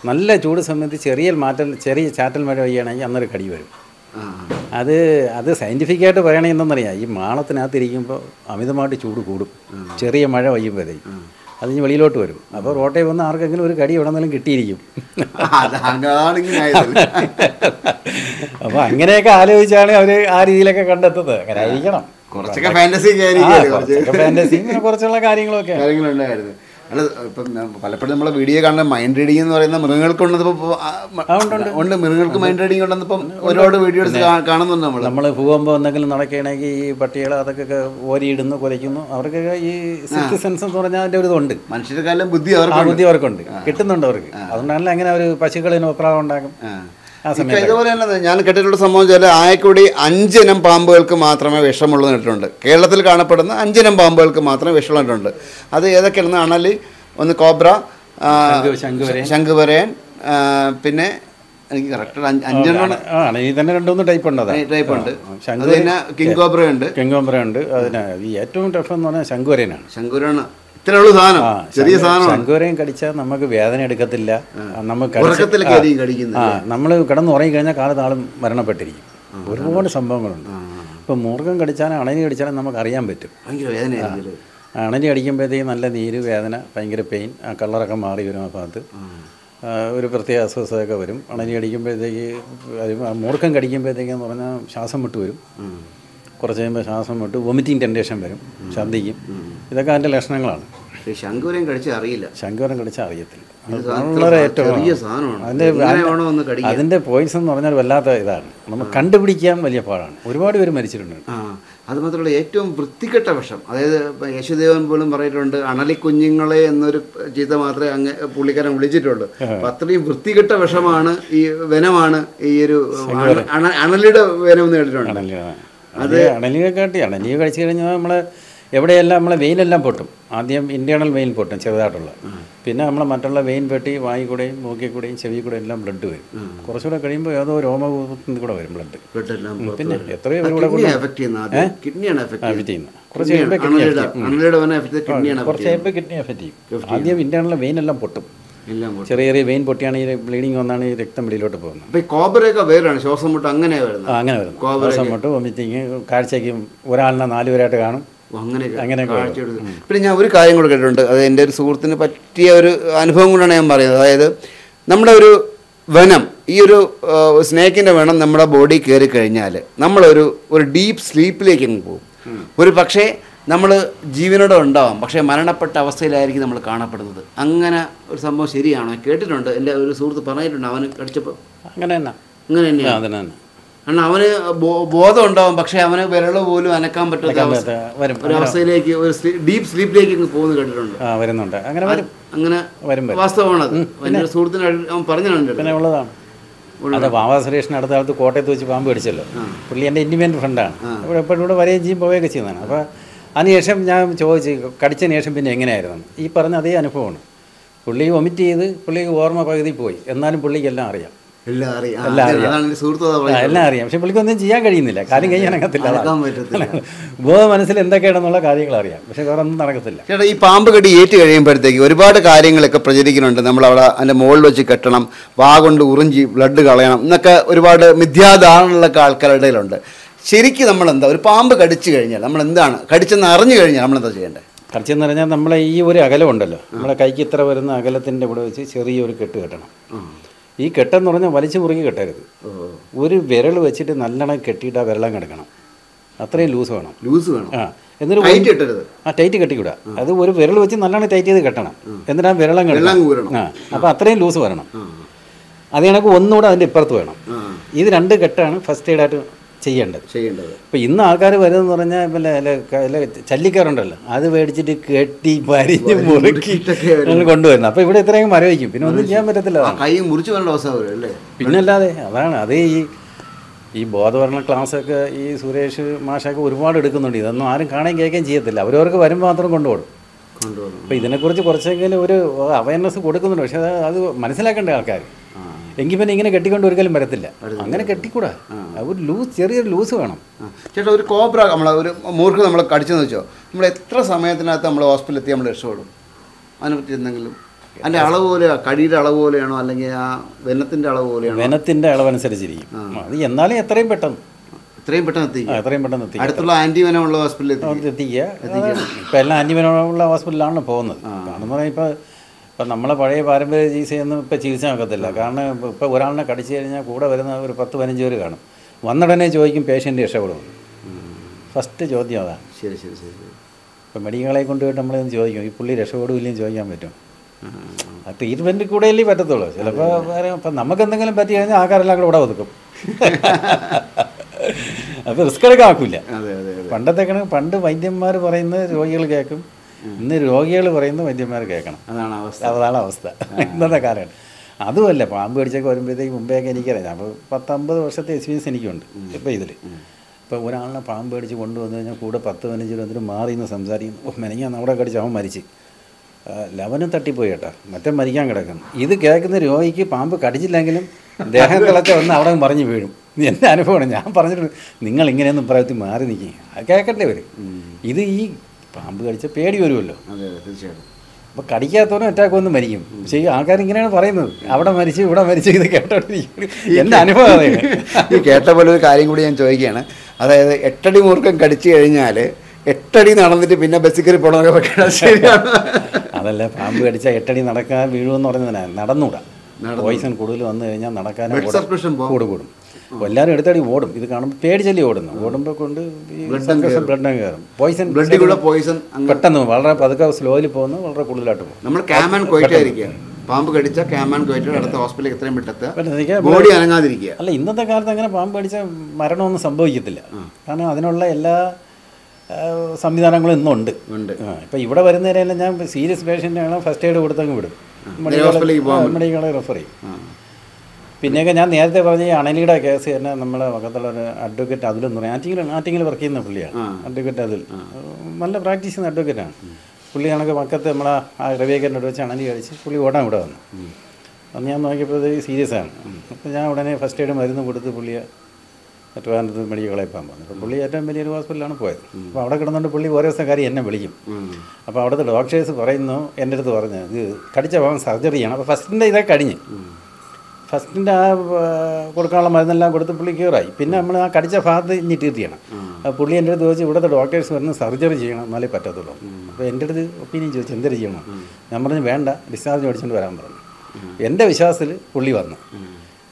നല്ല ചൂട് സമയത്ത് ചെറിയ ചാറ്റൽ മഴ പെയ്യുകയാണെങ്കിൽ അന്നൊരു കടി വരും. അത് സയൻറ്റിഫിക്കായിട്ട് പറയണത് എന്തെന്നറിയാം, ഈ മാളത്തിനകത്തിരിക്കുമ്പോൾ അമിതമായിട്ട് ചൂട് കൂടും. ചെറിയ മഴ പെയ്യുമ്പോഴത്തേക്കും അതിന് വെളിയിലോട്ട് വരും. അപ്പോൾ റോട്ടയിൽ വന്ന് ആർക്കെങ്കിലും ഒരു കടി എവിടെ നിന്നെങ്കിലും കിട്ടിയിരിക്കും. അപ്പോൾ അങ്ങനെയൊക്കെ ആലോചിച്ചാണ് അവർ ആ രീതിയിലൊക്കെ കണ്ടെത്തുന്നത്. അങ്ങനെ ആയിരിക്കണം. കുറച്ചൊക്കെ ഫാന്റസി കുറച്ചുള്ള കാര്യങ്ങളൊക്കെ കാര്യങ്ങളുണ്ടായിരുന്നു. അല്ല, ഇപ്പം പലപ്പോഴും നമ്മളെ വീഡിയോ കാണുന്ന മൈൻഡ് റീഡിംഗ് എന്ന് പറയുന്ന മൃഗങ്ങൾക്കുണ്ടപ്പോൾ ഉണ്ട്. മൃഗങ്ങൾക്ക് മൈൻഡ് റീഡിംഗ് ഉണ്ടെന്നിപ്പം ഒരുപാട് വീഡിയോസ് കാണുന്നുണ്ട്. നമ്മൾ പോകുമ്പോൾ എന്തെങ്കിലും നടക്കുകയാണെങ്കിൽ ഈ പട്ടികൾ അതൊക്കെ ഓരിയിടുന്നു, കുലയ്ക്കുന്നു. അവർക്കൊക്കെ ഈ സിക്സ് സെൻസ് എന്ന് പറഞ്ഞാൽ അതിൻ്റെ ഒരു ഇതുണ്ട്. മനുഷ്യരെക്കാളും ബുദ്ധി അവർക്കുണ്ട്, കിട്ടുന്നുണ്ട് അവർക്ക്. അതുകൊണ്ടാണല്ലോ അങ്ങനെ ഒരു പശുക്കളിന് ഒപ്രാളം ഉണ്ടാക്കും. ഇതുപോലെ തന്നെ ഞാൻ കേട്ടിട്ടുള്ള സംഭവം വെച്ചാൽ ആയക്കൂടി 5 ഇനം പാമ്പുകൾക്ക് മാത്രമേ വിഷമുള്ളൂ കേട്ടിട്ടുണ്ട്. കേരളത്തിൽ കാണപ്പെടുന്ന 5 ഇനം പാമ്പുകൾക്ക് മാത്രമേ വിഷമുള്ളിട്ടുണ്ട്. അത് ഏതൊക്കെയാണെന്ന് അണലി, ഒന്ന് കോബ്ര, ശംഖുവരയൻ, പിന്നെ എനിക്ക് കറക്റ്റ് 5 തന്നെ 2-3 ടൈപ്പ് ഉണ്ട്. പിന്നെ കിങ് കോബ്ര ഉണ്ട്. അതിന് ഏറ്റവും ടഫ് എന്ന് പറഞ്ഞാൽ ശംഖുവരയനാണ്. ഇത്രയുള്ള സാധനം, ചെറിയ സാധനം. ശംഖുവരയും കടിച്ചാൽ നമുക്ക് വേദന എടുക്കത്തില്ല. നമ്മൾ കിടന്ന് ഉറങ്ങിക്കഴിഞ്ഞാൽ കാലത്ത് ആളും മരണപ്പെട്ടിരിക്കും. ഒരുപാട് സംഭവങ്ങളുണ്ട്. ഇപ്പം മൂർഖം കടിച്ചാലും അണലി കടിച്ചാലും നമുക്ക് അറിയാൻ പറ്റും. അണലി കടിക്കുമ്പോഴത്തേക്കും നല്ല നീര്, വേദന, ഭയങ്കര പെയിൻ, ആ കളറൊക്കെ മാറി വരും. ആ ഭാഗത്ത് ഒരു പ്രത്യേക അസ്വസ്ഥതയൊക്കെ വരും. അണലി കടിക്കുമ്പോഴത്തേക്ക്, മൂർഖം കടിക്കുമ്പോഴത്തേക്കെന്ന് പറഞ്ഞാൽ ശ്വാസം വിട്ട് വരും. കുറച്ച് കഴിയുമ്പോൾ ശ്വാസം വിട്ട് വൊമിറ്റിംഗ് ടെൻഡേഷൻ വരും, ഛർദ്ദിക്കും. ഇതൊക്കെ അതിൻ്റെ ലക്ഷണങ്ങളാണ്. ശംഖുവരൻ കടിച്ചാൽ അറിയത്തില്ല. വളരെ ഏറ്റവും അതിൻ്റെ പോയിസൺ എന്ന് പറഞ്ഞാൽ വല്ലാത്ത ഇതാണ്. നമുക്ക് കണ്ടുപിടിക്കാൻ വലിയ പാടാണ്. ഒരുപാട് പേര് മരിച്ചിട്ടുണ്ട്. അത് മാത്രമല്ല, ഏറ്റവും വൃത്തികെട്ട വിഷം. അതായത് യേശുദേവൻ പോലും പറഞ്ഞിട്ടുണ്ട്, അണലിക്കുഞ്ഞുങ്ങളെ എന്നൊരു ചീത്ത മാത്രമേ പുള്ളിക്കാരൻ വിളിച്ചിട്ടുള്ളൂ. അപ്പം അത്രയും വൃത്തികെട്ട വിഷമാണ് ഈ വെനമാണ് ഈ ഒരു അണലിയുടെ വെനം എന്ന് കേട്ടിട്ടുണ്ട്. അണലിയെ കഴിച്ചു കഴിഞ്ഞാൽ നമ്മൾ എവിടെയെല്ലാം നമ്മളെ വെയിനെല്ലാം പൊട്ടും. ആദ്യം ഇൻറ്റേർണൽ വെയിൻ പൊട്ടും ചെറുതായിട്ടുള്ള. പിന്നെ നമ്മളെ മറ്റുള്ള വെയിൻ പെട്ടി വായി കൂടെയും മൂക്കിൽ കൂടെയും ചെവി കൂടെയും എല്ലാം ബ്ലഡ് വരും. കുറച്ചുകൂടെ കഴിയുമ്പോൾ ഏതോ രോമകൂപത്തിൽ കൂടെ വരും ബ്ലഡ്. പിന്നെ എത്രയോ പേരുടെ കുറച്ച് കഴിയുമ്പോൾ കിഡ്നി എഫക്റ്റ് ചെയ്യും. ആദ്യം ഇൻറ്റേർണൽ വെയിൻ എല്ലാം പൊട്ടും. ചെറിയ ചെറിയ വെയിൻ പൊട്ടിയാണ് ഈ ബ്ലീഡിങ് വന്നാണ് ഈ രക്തം വെളിയിലോട്ട് പോകുന്നത്. ശ്വാസം മുട്ട് അങ്ങനെ വരുന്നു. ശ്വാസം മുട്ട്, വൊമിറ്റിങ്, കാഴ്ചയ്ക്ക് ഒരാളിനെ 4 പേരായിട്ട് കാണും. അങ്ങനെ പിന്നെ ഞാൻ ഒരു കാര്യം കൂടെ കേട്ടിട്ടുണ്ട്. അത് എൻ്റെ ഒരു സുഹൃത്തിന് പറ്റിയ ഒരു അനുഭവം കൊണ്ടാണ് ഞാൻ പറയുന്നത്. അതായത് നമ്മുടെ ഒരു വനം, ഈ ഒരു സ്നേക്കിൻ്റെ വെനം നമ്മുടെ ബോഡി കയറി കഴിഞ്ഞാൽ നമ്മളൊരു ഡീപ്പ് സ്ലീപ്പിലേക്ക് അങ്ങ് പോകും. ഒരു പക്ഷേ നമ്മൾ ജീവനോടെ ഉണ്ടാവാം, പക്ഷേ മരണപ്പെട്ട അവസ്ഥയിലായിരിക്കും നമ്മൾ കാണപ്പെടുന്നത്. അങ്ങനെ ഒരു സംഭവം ശരിയാണോ? കേട്ടിട്ടുണ്ട്, എൻ്റെ ഒരു സുഹൃത്ത് പറഞ്ഞിട്ടുണ്ട്. അവന് കടിച്ചപ്പോൾ അങ്ങനെ തന്നെയാണ്. കാരണം അവന് ബോധം ഉണ്ടാവും, പക്ഷേ അവന് വിരള് പോലും അനക്കാൻ പറ്റാത്ത ഒരവസ്ഥയിലേക്ക്, ഒരു ഡീപ്പ് സ്ലീപ്പിലേക്ക് പോകുന്നു കേട്ടിട്ടുണ്ട്. അങ്ങനെ വാസ്തവമാണത്. എൻ്റെ സുഹൃത്തിന് അവൻ പറഞ്ഞിട്ടുണ്ട്. അത് വാവാ സുരേഷിന് അടുത്ത കാലത്ത് കോട്ടയത്ത് വെച്ച് പാമ്പ് കടിച്ചല്ലോ. പുള്ളി എൻ്റെ ഇൻഡിപെൻഡൻറ്റ് ഫ്രണ്ടാണ്. ഇവിടെ എപ്പോഴും ഇവിടെ വരികയും ചെയ്യും പോവുകയൊക്കെ ചെയ്യുന്നതാണ്. അപ്പോൾ അതിനുശേഷം ഞാൻ ചോദിച്ചു കടിച്ചതിന് ശേഷം പിന്നെ എങ്ങനെയായിരുന്നു ഈ പറഞ്ഞ അതേ അനുഭവമാണ്. പുള്ളി വൊമിറ്റ് ചെയ്ത് പുള്ളിക്ക് ഓർമ്മ പകുതി പോയി, എന്നാലും പുള്ളിക്ക് എല്ലാം അറിയാം. എല്ലാം അറിയാം. പക്ഷെ പുള്ളിക്കൊന്നും ചെയ്യാൻ കഴിയുന്നില്ല, കാര്യം കഴിയാൻ നടക്കത്തില്ല. ബോധ മനസ്സിൽ എന്തൊക്കെയാണെന്നുള്ള കാര്യങ്ങൾ അറിയാം, പക്ഷെ വേറെ ഒന്നും നടക്കത്തില്ല. ചേട്ടാ, ഈ പാമ്പ് കടി ഏറ്റ് കഴിയുമ്പോഴത്തേക്ക് ഒരുപാട് കാര്യങ്ങളൊക്കെ പ്രചരിക്കുന്നുണ്ട്. നമ്മളവിടെ അതിൻ്റെ മുകളിൽ വെച്ച് കെട്ടണം, വാ കൊണ്ട് ഉറിഞ്ചി ബ്ലഡ് കളയണം എന്നൊക്കെ ഒരുപാട് മിഥ്യാധാരണകളൊക്കെ ആൾക്കാരുടെ ഇടയിലുണ്ട്. ശരിക്കും നമ്മളെന്താ, ഒരു പാമ്പ് കടിച്ചു കഴിഞ്ഞാൽ നമ്മൾ എന്താണ്, കടിച്ചെന്ന് അറിഞ്ഞു കഴിഞ്ഞാൽ നമ്മളെന്താ ചെയ്യേണ്ടത്? കടിച്ചെന്ന് പറഞ്ഞാൽ നമ്മളെ ഈ ഒരു അകലമുണ്ടല്ലോ, നമ്മളെ കൈക്ക് ഇത്ര വരുന്ന അകലത്തിൻ്റെ ഇവിടെ വെച്ച് ചെറിയൊരു കെട്ട് കെട്ടണം. ഈ കെട്ടെന്ന് പറഞ്ഞാൽ വലിച്ചു മുറുകി കെട്ടരുത്. ഒരു വിരൽ വെച്ചിട്ട് നല്ലോണം കെട്ടിയിട്ട് ആ വിരളം കിടക്കണം. അത്രയും ലൂസ് വേണം. എന്നിട്ട് ടൈറ്റ് കെട്ടിക്കൂടാ. അത് ഒരു വിരൽ വെച്ച് നല്ലോണം ടൈറ്റ് ചെയ്ത് കെട്ടണം. എന്നിട്ട് ആ വിരളം കിടക്കണം. അപ്പോൾ അത്രയും ലൂസ് വരണം. അത് കണക്ക് ഒന്നുകൂടെ അതിൻ്റെ ഇപ്പുറത്ത് വേണം. ഇത് 2 കെട്ടാണ് ഫസ്റ്റ് എയ്ഡായിട്ട് ചെയ്യേണ്ടത്. ഇപ്പോൾ ഇന്ന് ആൾക്കാർ വരുന്നതെന്ന് പറഞ്ഞാൽ പിന്നെ ചല്ലിക്കാറുണ്ടല്ലോ, അത് മേടിച്ചിട്ട് കെട്ടി പരിഞ്ഞ് മുറുക്കി കൊണ്ടുവരുന്നത്. അപ്പോൾ ഇവിടെ ഇത്രയും മരവിക്കും, പിന്നെ ഒന്നും ചെയ്യാൻ പറ്റത്തില്ല. കൈ മുറിച്ച് വരേണ്ട അവസ്ഥ വരും അല്ലേ? പിന്നല്ലാതെ അതാണ്. അത് ഈ ബോധവരണ ക്ലാസ്സൊക്കെ ഈ സുരേഷ് മാഷൊക്കെ ഒരുപാട് എടുക്കുന്നുണ്ട്. ഇതൊന്നും ആരും കാണുകയും കേൾക്കുകയും ചെയ്യത്തില്ല. അവരവർക്ക് വരുമ്പോൾ മാത്രം കൊണ്ടുപോകും. അപ്പോൾ ഇതിനെക്കുറിച്ച് കുറച്ചെങ്കിലും ഒരു അവയർനെസ് കൊടുക്കുന്നുണ്ട്. പക്ഷേ അത് മനസ്സിലാക്കേണ്ട ആൾക്കാർ. എങ്കിൽ പിന്നെ ഇങ്ങനെ കെട്ടിക്കൊണ്ട് ഒരിക്കലും വരത്തില്ല. അങ്ങനെ കെട്ടിക്കൂടാ. ഒരു ലൂസ്, ചെറിയൊരു ലൂസ് വേണം. ചേട്ടാ, ഒരു കോബ്ര ഒരു മൂർഖ് നമ്മളെ കടിച്ചെന്ന് വെച്ചോ, നമ്മൾ എത്ര സമയത്തിനകത്ത് നമ്മൾ ഹോസ്പിറ്റലിൽ എത്തി നമ്മൾ രക്ഷപ്പെടും? അതിനെപ്പറ്റി എന്തെങ്കിലും അതിൻ്റെ അളവ് പോലെ, കടിയുടെ അളവ് പോലെയാണോ അല്ലെങ്കിൽ ആ വെനത്തിൻ്റെ അളവ് പോലെയാണോ? വെനത്തിൻ്റെ അളവനുസരിച്ചിരിക്കും. അത് എന്നാലും എത്രയും പെട്ടെന്ന് എത്തിക്കുക. അടുത്തുള്ള ആൻറ്റിവെനമുള്ള ഹോസ്പിറ്റലിൽ എത്തിക്കുക. ഇപ്പം എല്ലാം ആൻറ്റിവെനമുള്ള ഹോസ്പിറ്റലിലാണ് പോകുന്നത്. കാരണം പറഞ്ഞാൽ ഇപ്പം നമ്മളെ പഴയ പാരമ്പര്യ ചികിത്സയൊന്നും ഇപ്പോൾ ചികിത്സ നോക്കത്തില്ല. കാരണം ഇപ്പോൾ ഒരാളിനെ കടിച്ചു കഴിഞ്ഞാൽ കൂടെ വരുന്ന ഒരു 10-15 പേര് കാണും. വന്നുടനെ ചോദിക്കും പേഷ്യൻ്റ് രക്ഷപ്പെടും. ഫസ്റ്റ് ചോദ്യം അതാണ്. ശരി. ഇപ്പം മെഡിക്കലെ കൊണ്ടുപോയിട്ട് നമ്മളൊന്ന് ചോദിക്കും ഈ പുള്ളി രക്ഷപ്പെടുകയില്ലെന്ന് ചോദിക്കാൻ പറ്റും. ആ ട്രീറ്റ്മെൻറ്റ് കൂടെയല്ലേ പറ്റത്തുള്ളൂ. ചിലപ്പോൾ വേറെ ഇപ്പം നമുക്ക് എന്തെങ്കിലും പറ്റി കഴിഞ്ഞാൽ ആൾക്കാരെല്ലാം കൂടെ ഇവിടെ ഒതുക്കും. അപ്പോൾ റിസ്ക് എടുക്കാൻ ആക്കില്ല. പണ്ടത്തെ കണക്ക് പണ്ട് വൈദ്യന്മാർ പറയുന്നത് രോഗികൾ കേൾക്കും, ഇന്ന് രോഗികൾ പറയുന്നത് വൈദ്യന്മാർ കേൾക്കണം. അതാണ് അവസ്ഥ ഇന്നത്തെ കാലമാണ്. അതുമല്ല, പാമ്പ് കടിച്ചൊക്കെ വരുമ്പോഴത്തേക്ക് മുമ്പേയൊക്കെ എനിക്കറിയാം. അപ്പോൾ 10-50 വർഷത്തെ എക്സ്പീരിയൻസ് എനിക്കുണ്ട്. ഇപ്പോൾ ഇതിൽ ഇപ്പോൾ ഒരാളിനെ പാമ്പ് കടിച്ച് കൊണ്ടുവന്നു കഴിഞ്ഞാൽ കൂടെ 10-15 രൂപ എന്നിട്ട് മാറി നിന്ന് സംസാരിക്കുന്നു. മെനങ്ങാൻ അവിടെ കടിച്ച് അവൻ മരിച്ച്, ലവനും തട്ടിപ്പോയി കേട്ടോ, മറ്റേ മരിക്കാൻ കിടക്കുന്നു. ഇത് കേൾക്കുന്ന രോഗിക്ക് പാമ്പ് കടിച്ചില്ലെങ്കിലും ദേഹത്തിളച്ച വന്ന് അവിടെ മറിഞ്ഞ് വീഴും. എൻ്റെ അനുഭവമാണ്. ഞാൻ പറഞ്ഞിട്ടുണ്ട്, നിങ്ങൾ ഇങ്ങനെയൊന്നും പറയത്തി മാറി നിൽക്കുക, അത് കേൾക്കട്ടെ വരും. ഇത് ഈ പാമ്പ് കടിച്ച പേടി വരുമല്ലോ. തീർച്ചയായിട്ടും. അപ്പോൾ കടിക്കാത്തവനും അറ്റാക്കൊന്നും മരിക്കും. പക്ഷേ ഈ ആൾക്കാർ ഇങ്ങനെയാണ് പറയുന്നത്, അവിടെ മരിച്ചു ഇവിടെ മരിച്ചു. ഇത് കേട്ടോണ്ടിരിക്കും. എൻ്റെ അനുഭവം അതാണ്. ഈ കേട്ട പോലെ ഒരു കാര്യം കൂടി ഞാൻ ചോദിക്കുകയാണ്. അതായത് 8 അടി മൂർഖം കടിച്ചു കഴിഞ്ഞാൽ 8 അടി നടന്നിട്ട് പിന്നെ ബസ്സിൽ കയറി പോകണമെന്നൊക്കെ വെക്കണം. ശരിയാണ്. അതല്ല, പാമ്പ് കടിച്ചാൽ 8 അടി നടക്കാൻ വീഴുമെന്ന് പറഞ്ഞതിനാ. നടന്നൂടാ. പോയിസൺ കൂടുതൽ വന്നു കഴിഞ്ഞാൽ നടക്കാനും കൂടും. എല്ലാവരും എടുത്തടി ഓടും. ഇത് കാണുമ്പോൾ പേടിച്ചല്ലി ഓടുന്നു. ഓടുമ്പോൾ കൊണ്ട് ബ്ലഡ് കയറും. പോയിസൺ പെട്ടെന്ന് വളരെ പതുക്കെ സ്ലോയിൽ പോകുന്നു, വളരെ കൂടുതലായിട്ട് പോകും. നമ്മൾ ക്യാമൻ കോയിട്ടായിരിക്കുക. പാമ്പ് കടിച്ചാൽ ക്യാമൻ കോയിറ്റ് അടുത്ത ഹോസ്പിറ്റലിൽ എത്രയും പെട്ടെത്തുക, ബോഡി അനങ്ങാതിരിക്കുക. അല്ല, ഇന്നത്തെ കാലത്ത് അങ്ങനെ പാമ്പ് കടിച്ചാൽ മരണമൊന്നും സംഭവിക്കത്തില്ല. കാരണം അതിനുള്ള എല്ലാ സംവിധാനങ്ങളും ഇന്നുണ്ട്. ഇപ്പം ഇവിടെ വരുന്നവരെല്ലാം ഞാൻ സീരിയസ് പേഷ്യൻ്റാണ് ഫസ്റ്റ് എയ്ഡ് കൊടുത്തങ്ങ് വിടും, മെഡിക്കൽ റെഫർ ചെയ്യും. പിന്നെയൊക്കെ ഞാൻ നേരത്തെ പറഞ്ഞ ഈ അണലിയുടെ കേസ് തന്നെ നമ്മളെ പക്കത്തുള്ള ഒരു അഡ്വക്കേറ്റ് അതിലെന്ന് പറയും, ആറ്റിങ്ങിൽ വർക്ക് ചെയ്യുന്ന പുള്ളിയാണ്. അഡ്വക്കേറ്റ് അതിൽ നല്ല പ്രാക്ടീസ് ചെയ്യുന്ന അഡ്വക്കേറ്റാണ് പുള്ളി. കണക്ക് പക്കത്ത് നമ്മളെ ആ രവിയേക്കറിനോട് വെച്ച് അണലി കഴിച്ച് പുള്ളി ഓടാൻ ഇവിടെ വന്നു. അന്ന് ഞാൻ നോക്കിയപ്പോഴത്തേക്ക് സീരിയസ് ആണ്. അപ്പോൾ ഞാൻ ഉടനെ ഫസ്റ്റ് എയ്ഡ് മരുന്ന് കൊടുത്ത് പുള്ളിയെ ട്രിവാൻഡ്രത്ത് മെഡിക്കൽ കോളേജിൽ പോകാൻ പോകുന്നത്. അപ്പോൾ പുള്ളി ഏറ്റവും വലിയൊരു ഹോസ്പിറ്റലാണ് പോയത്. അപ്പോൾ അവിടെ കിടന്നുകൊണ്ട് പുള്ളി ഓരോ ദിവസം കാര്യം എന്നെ വിളിക്കും. അപ്പോൾ അവിടുത്തെ ഡോക്ടേഴ്സ് പറയുന്നു, എൻ്റെ അടുത്ത് പറഞ്ഞു ഇത് കടിച്ച ഭാഗം സർജറി ചെയ്യണം. അപ്പോൾ ഫസ്റ്റിൻ്റെ ഇതൊക്കെ കഴിഞ്ഞ് ഫസ്റ്റിൻ്റെ ആ കൊടുക്കാനുള്ള മരുന്നെല്ലാം കൊടുത്ത് പുള്ളി ക്യൂറായി. പിന്നെ നമ്മൾ ആ കടിച്ച ഭാഗത്ത് ഇനി ട്രീറ്റ് ചെയ്യണം. അപ്പോൾ പുള്ളി എൻ്റെ അടുത്ത് ചോദിച്ചു ഇവിടുത്തെ ഡോക്ടേഴ്സ് പറഞ്ഞ് സർജറി ചെയ്യണം എന്നാലേ പറ്റത്തുള്ളൂ. അപ്പോൾ എൻ്റെ അടുത്ത് ഒപ്പീനിയൻ ചോദിച്ചു എന്തൊരു ചെയ്യണം. ഞാൻ പറഞ്ഞു വേണ്ട, ഡിസ്ചാർജ് മേടിച്ചുകൊണ്ട് വരാൻ പറഞ്ഞു. എൻ്റെ വിശ്വാസത്തിൽ പുള്ളി വന്നു.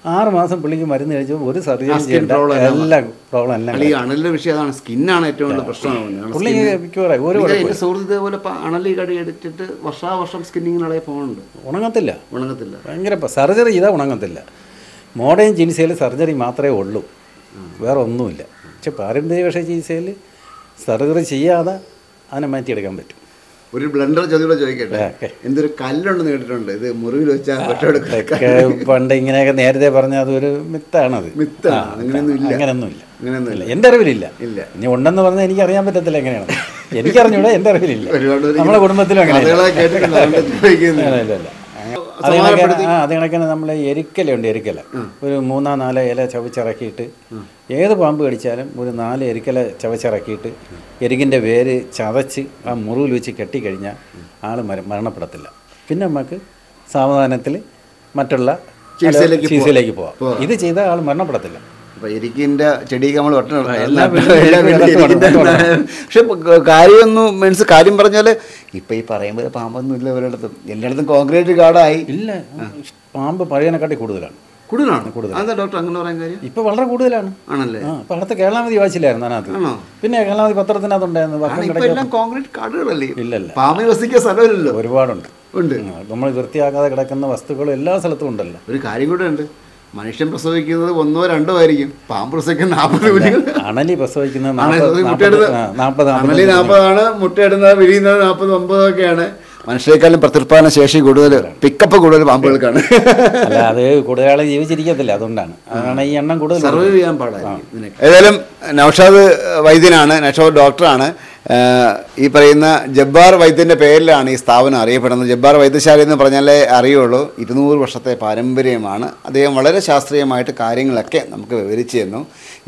6 മാസം പുള്ളിക്ക് മരുന്ന് കഴിച്ചു. ഒരു സർജറി ചെയ്യേണ്ട എല്ലാ പ്രോബ്ലം എല്ലാം. ഈ അണലിൻ്റെ വിഷയം അതാണ്, സ്കിന്നാണ് ഏറ്റവും വലിയ പ്രശ്നമാണ്. പുള്ളി ക്യൂറായി. ഒരു സുഹൃത്ത് ഇതേപോലെ അണലി കടി എടുത്തിട്ട് വർഷാവർഷം സ്കിന്നിങ്ങിനാളെ പോകുന്നുണ്ട്. ഉണങ്ങത്തില്ല. ഭയങ്കര സർജറി ചെയ്താൽ ഉണങ്ങത്തില്ല. മോഡേൺ ചികിത്സയിൽ സർജറി മാത്രമേ ഉള്ളൂ, വേറെ ഒന്നുമില്ല. പക്ഷെ പാരമ്പര്യ ചികിത്സയിൽ സർജറി ചെയ്യാതെ അതിനെ മാറ്റിയെടുക്കാൻ പറ്റും. ഒരു ബ്ലണ്ടർ ചോദ്യം ചോദിക്കട്ടെ, എന്തൊരു കല്ലുണ്ടെന്ന് കേട്ടിട്ടുണ്ട്, ഇത് മുറിവിൽ വെച്ചാൽ പണ്ട് ഇങ്ങനെയൊക്കെ നേരത്തെ പറഞ്ഞ അതൊരു മിത്താണത്. അങ്ങനെയൊന്നുമില്ല, എൻ്റെ അറിവിലില്ല. ഇനി ഉണ്ടെന്ന് പറഞ്ഞാൽ എനിക്ക് അറിയാൻ പറ്റത്തില്ല എങ്ങനെയാണ്, എനിക്കറിഞ്ഞൂടെ, എൻ്റെ അറിവിലില്ല. നമ്മളെ കുടുംബത്തിലും അങ്ങനെയല്ല. അത് കണക്കിന് നമ്മൾ എരിക്കലുണ്ട്, എരിക്കല ഒരു 3-4 ഇല ചവച്ചിറക്കിയിട്ട് ഏത് പാമ്പ് കടിച്ചാലും ഒരു 4 എരിക്കല ചവച്ചിറക്കിയിട്ട് എരികിൻ്റെ വേര് ചതച്ച് ആ മുറിവിൽ വെച്ച് കെട്ടിക്കഴിഞ്ഞാൽ ആൾ മരണപ്പെടത്തില്ല. പിന്നെ നമുക്ക് സാവധാനത്തിൽ മറ്റുള്ള ചികിത്സയിലേക്ക് പോവാം. ഇത് ചെയ്താൽ ആൾ മരണപ്പെടത്തില്ല. അപ്പോൾ എരിക്കിൻ്റെ ചെടിയൊക്കെ നമ്മൾ പക്ഷെ കാര്യമൊന്നും മീൻസ് കാര്യം പറഞ്ഞാൽ ഇപ്പം ഈ പറയുമ്പോൾ പാമ്പൊന്നും ഇല്ല ഒരിടത്തും, എല്ലായിടത്തും കോൺക്രീറ്റ് കാടായി. ഇല്ല, പാമ്പ് പഴയതിനെക്കാട്ടി കൂടുതലാണ്. അതാ ഡോക്ടർ അങ്ങനെ പറയാൻ കാര്യം? ഇപ്പം വളരെ കൂടുതലാണ്. ആണല്ലേ? ഇപ്പം അടുത്ത കേരളാവധി വായിച്ചില്ലായിരുന്നു അതിനകത്ത്. പിന്നെ കേരളാവധി പത്രത്തിനകത്തുണ്ടായിരുന്നു. കോൺക്രീറ്റ് കാടുകളല്ലേ? ഇല്ലല്ല, പാമ്പിന് വസിക്കാൻ സ്ഥലമില്ലല്ലോ. ഒരുപാടുണ്ട്. നമ്മൾ വൃത്തിയാക്കാതെ കിടക്കുന്ന വസ്തുക്കളും എല്ലാ സ്ഥലത്തും ഉണ്ടല്ലോ. ഒരു കാര്യം കൂടെ ഉണ്ട്, മനുഷ്യൻ പ്രസവിക്കുന്നത് 1-2 ആയിരിക്കും, പാമ്പ് പ്രസവിക്കുന്ന 40 കുഞ്ഞുങ്ങൾ. അണലി പ്രസവിക്കുന്നത് 40 മുട്ടയിടുന്നത്, വിരിയുന്നത് 40-50 മനുഷ്യരെക്കാളും പ്രത്യുൽപാദന ശേഷി കൂടുതൽ, പിക്കപ്പ് കൂടുതൽ പാമ്പുകൾക്കാണ്. അല്ല, അത് കൂടുതൽ ജീവിച്ചിരിക്കത്തില്ല, അതുകൊണ്ടാണ് ഈ എണ്ണം കൂടുതൽ സർവൈവ് ചെയ്യാൻ പാടില്ല. ഏതായാലും നൗഷാദ് വൈദ്യനാണ്, നൗഷാദ് ഡോക്ടറാണ്. ഈ പറയുന്ന ജബ്ബാർ വൈദ്യൻ്റെ പേരിലാണ് ഈ സ്ഥാപനം അറിയപ്പെടുന്നത്. ജബ്ബാർ വൈദ്യശാല എന്ന് പറഞ്ഞാലേ അറിയുള്ളൂ. 200 വർഷത്തെ പാരമ്പര്യമാണ്. അദ്ദേഹം വളരെ ശാസ്ത്രീയമായിട്ട് കാര്യങ്ങളൊക്കെ നമുക്ക് വിവരിച്ചു തന്നു.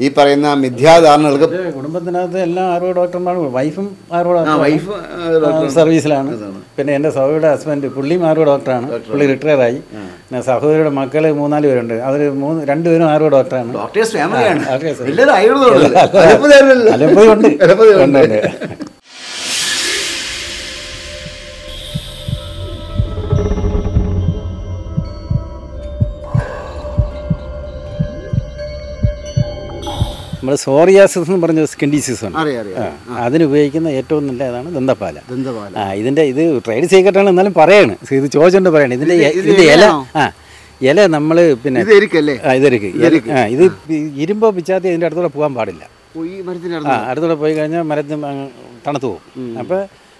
ഈ പറയുന്ന മിഥ്യാധാരണകൾക്ക് കുടുംബത്തിനകത്ത് എല്ലാ ആയുർവേദ ഡോക്ടർമാരും, വൈഫ് ആയുർവേദ സർവീസിലാണ്. പിന്നെ എൻ്റെ സഹോദരിയുടെ ഹസ്ബൻഡ് പുള്ളിയും ആയുർവേദ ഡോക്ടറാണ്, പുള്ളി റിട്ടയറായി. പിന്നെ സഹോദരിയുടെ മക്കൾ 3-4 പേരുണ്ട്, അവർ 2 ആയുർവേദ ഡോക്ടറാണ്. ഉണ്ട്. നമ്മൾ സോറിയാസിസ് എന്ന് പറഞ്ഞ സ്കിൻ ഡിസീസാണ്. അതിനുപയോഗിക്കുന്ന ഏറ്റവും നല്ല ഏതാണ്? ദന്തപാല. ഇത് ട്രേഡ് സീക്രട്ടാണ്, എന്നാലും പറയാണ്, ഇത് ചോദിച്ചോണ്ട് പറയണേ. ഇതിൻ്റെ ഇല നമ്മൾ പിന്നെ ഇതെരിക്ക് ഇത് ഇരുമ്പോ പിച്ചാത്തി ഇതിൻ്റെ അടുത്തൂടെ പോകാൻ പാടില്ല. അടുത്തൂടെ പോയി കഴിഞ്ഞാൽ മരത്തിന് തണുത്ത് പോകും. അപ്പോൾ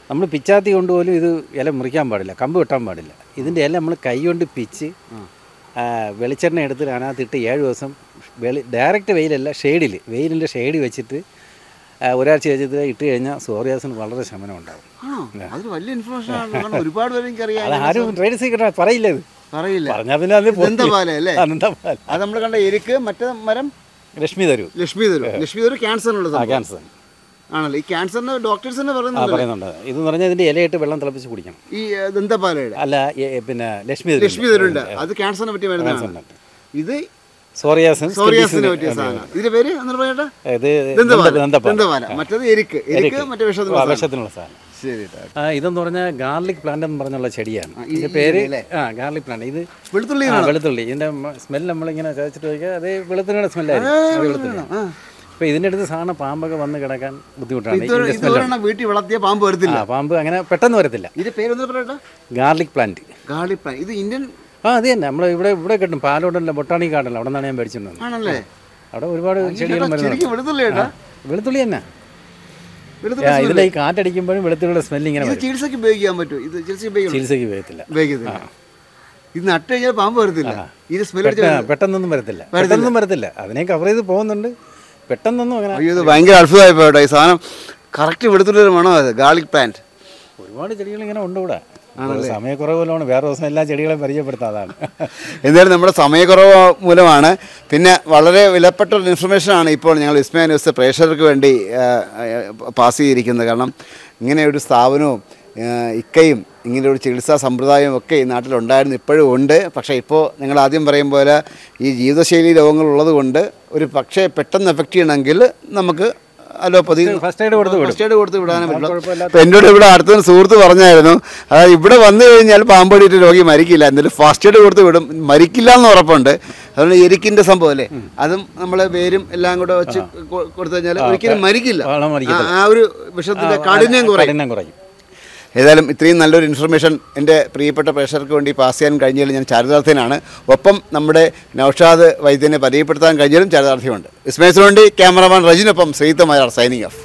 നമ്മൾ പിച്ചാത്തി കൊണ്ടുപോലും ഇത് ഇല മുറിക്കാൻ പാടില്ല, കമ്പ് വെട്ടാൻ പാടില്ല. ഇതിൻ്റെ ഇല നമ്മൾ കൈ കൊണ്ട് പിച്ച് വെളിച്ചെണ്ണ എടുത്തിട്ട് അതിനകത്തിട്ട് 7 ദിവസം ഡയറക്റ്റ് വെയിലല്ല, വെയിലിൻ്റെ ഷെയ്ഡ് വെച്ചിട്ട് ഒരാഴ്ച കഴിച്ചിട്ട് ഇട്ട് കഴിഞ്ഞാൽ സോറിയാസിന് വളരെ ശമനം ഉണ്ടാകും. ആരും ട്രേഡ് സീക്രട്ട് പറയില്ല, ഇത് പറഞ്ഞാൽ പിന്നെ അത് നമ്മൾ കണ്ട എരിക്ക്. മറ്റേ മരം ലക്ഷ്മി തരൂ ക്യാൻസർ ആണല്ലോ. ഈ ക്യാൻസറിന് ഡോക്ടേഴ്സിന് പറയുന്നുണ്ട്. ഇതെന്ന് പറഞ്ഞാൽ ഇതിൻ്റെ ഇലയിട്ട് വെള്ളം തിളപ്പിച്ച് കുടിക്കണം. ഈ ദന്തപാലയുടെ അല്ല, പിന്നെ ലക്ഷ്മി തരുണ്ട്, അത് ക്യാൻസറിനെ പറ്റി മരുന്നാണ്. ഇത് സോറിയാസിന് പറ്റിയ സാധനം. ഇതിന്റെ പേര് ദന്തപാല, മറ്റേത് എരിക്ക്, മറ്റേ വിഷത്തിനുള്ള സാധനം. ഇതെന്ന് പറഞ്ഞാൽ ഗാർലിക് പ്ലാന്റ് എന്ന് പറഞ്ഞുള്ള ചെടിയാണ്. ഇതിന്റെ പേര് ഗാർലിക് പ്ലാന്റ്. ഇത് വെളുത്തുള്ളി. ഇതിന്റെ സ്മെൽ നമ്മളിങ്ങനെ ചതച്ചിട്ട് നോക്കിയാൽ അത് വെളുത്തുള്ളിയുടെ സ്മെല്ലായിരുന്നു. അപ്പോൾ ഇതിൻ്റെ അടുത്ത് സാധാരണ പാമ്പൊക്കെ വന്ന് കിടക്കാൻ ബുദ്ധിമുട്ടാണ്. വീട്ടിൽ വളർത്തിയ പാമ്പ് വരത്തില്ല, പാമ്പ് അങ്ങനെ പെട്ടെന്ന് വരത്തില്ല. ഇതിന്റെ പേര് ഗാർലിക് പ്ലാന്റ്. ഇത് ഇന്ത്യൻ അത് തന്നെ. നമ്മൾ ഇവിടെ കിട്ടും, പാലോട്ടല്ല, ബൊട്ടാണിക് ഗാർഡനല്ല, അവിടെ നിന്നാണ് ഞാൻ മേടിച്ചിട്ടുള്ളത്. ആണല്ലേ? അവിടെ ഒരുപാട് ചെടികൾ മരുന്ന്. വെളുത്തുള്ളി തന്നെ. ഇതിലെ ഈ കാറ്റടിക്കുമ്പോഴും വെളുത്തുള്ളിയുടെ സ്മെല്ല് ഇങ്ങനെ ചികിത്സയ്ക്ക് ഉപയോഗിക്കാൻ പറ്റും. ഇത് ചികിത്സയ്ക്ക് ഉപയോഗിക്കത്തില്ല. ഇത് നട്ട് കഴിഞ്ഞാൽ പാമ്പ് വരത്തില്ല. ഇത് പെട്ടെന്നൊന്നും വരത്തില്ല. അതിനെ കവർ ചെയ്ത് പോകുന്നുണ്ട്, പെട്ടെന്നൊന്നും അങ്ങനെ. ഇത് ഭയങ്കര അത്ഭുതമായി പോയിട്ടോ. ഈ സാധനം കറക്റ്റ് വെളുത്തുള്ളൊരു മണം. അത് ഗാർലിക് പ്ലാന്റ്. ഒരുപാട് ചെടികൾ ഇങ്ങനെ ഉണ്ട് ഇവിടെ. സമയക്കുറവുമാണ്, വേറെ ദിവസം എല്ലാ ചെടികളെയും പരിചയപ്പെടുത്താം. അതാണ്. എന്തായാലും നമ്മുടെ സമയക്കുറവ് മൂലമാണ്. പിന്നെ വളരെ വിലപ്പെട്ട ഒരു ഇൻഫർമേഷനാണ് ഇപ്പോൾ ഞങ്ങൾ വിസ്മയ ന്യൂസ് പ്രേക്ഷകർക്ക് വേണ്ടി പാസ് ചെയ്തിരിക്കുന്നത്. കാരണം ഇങ്ങനെ ഒരു സ്ഥാപനവും ഇക്കയും ഇങ്ങനെയൊരു ചികിത്സാ സമ്പ്രദായവും ഒക്കെ ഈ നാട്ടിലുണ്ടായിരുന്നു, ഇപ്പോഴും ഉണ്ട്. പക്ഷേ ഇപ്പോൾ നിങ്ങൾ ആദ്യം പറയും പോലെ ഈ ജീവിതശൈലി രോഗങ്ങളുള്ളത് കൊണ്ട് ഒരു പക്ഷേ പെട്ടെന്ന് എഫക്റ്റ് ചെയ്യണമെങ്കിൽ നമുക്ക് അലോപ്പതി ഫസ്റ്റ് എയ്ഡ് കൊടുത്ത് വിടാനേ പറ്റില്ല. അപ്പോൾ എന്നോട് ഇവിടെ അടുത്തൊരു സുഹൃത്ത് പറഞ്ഞായിരുന്നു, അതായത് ഇവിടെ വന്നു കഴിഞ്ഞാൽ പാമ്പടിയിട്ട് രോഗി മരിക്കില്ല, എന്നാലും ഫസ്റ്റ് എയ്ഡ് കൊടുത്ത് വിടും, മരിക്കില്ല എന്ന് ഉറപ്പുണ്ട്. അതുകൊണ്ട് എരിക്കിൻ്റെ സംഭവം അല്ലേ, അതും നമ്മൾ വേരും എല്ലാം കൂടെ വെച്ച് കൊടുത്തു കഴിഞ്ഞാൽ ഒരിക്കലും മരിക്കില്ല. ആ ഒരു വിഷത്തിൻ്റെ കാഠിന്യം കുറയും. ഏതായാലും ഇത്രയും നല്ലൊരു ഇൻഫർമേഷൻ എൻ്റെ പ്രിയപ്പെട്ട പ്രേക്ഷകർക്ക് വേണ്ടി പാസ് ചെയ്യാൻ കഴിഞ്ഞാൽ ഞാൻ ചാരിതാർത്ഥ്യനാണ്. ഒപ്പം നമ്മുടെ നൗഷാദ് വൈദ്യനെ പരിചയപ്പെടുത്താൻ കഴിഞ്ഞാലും ചാരിതാർത്ഥ്യമുണ്ട്. വിസ്മയത്തിന് വേണ്ടി ക്യാമറമാൻ റജിനൊപ്പം ശ്രീതമായ സൈനിങ് ഓഫ്.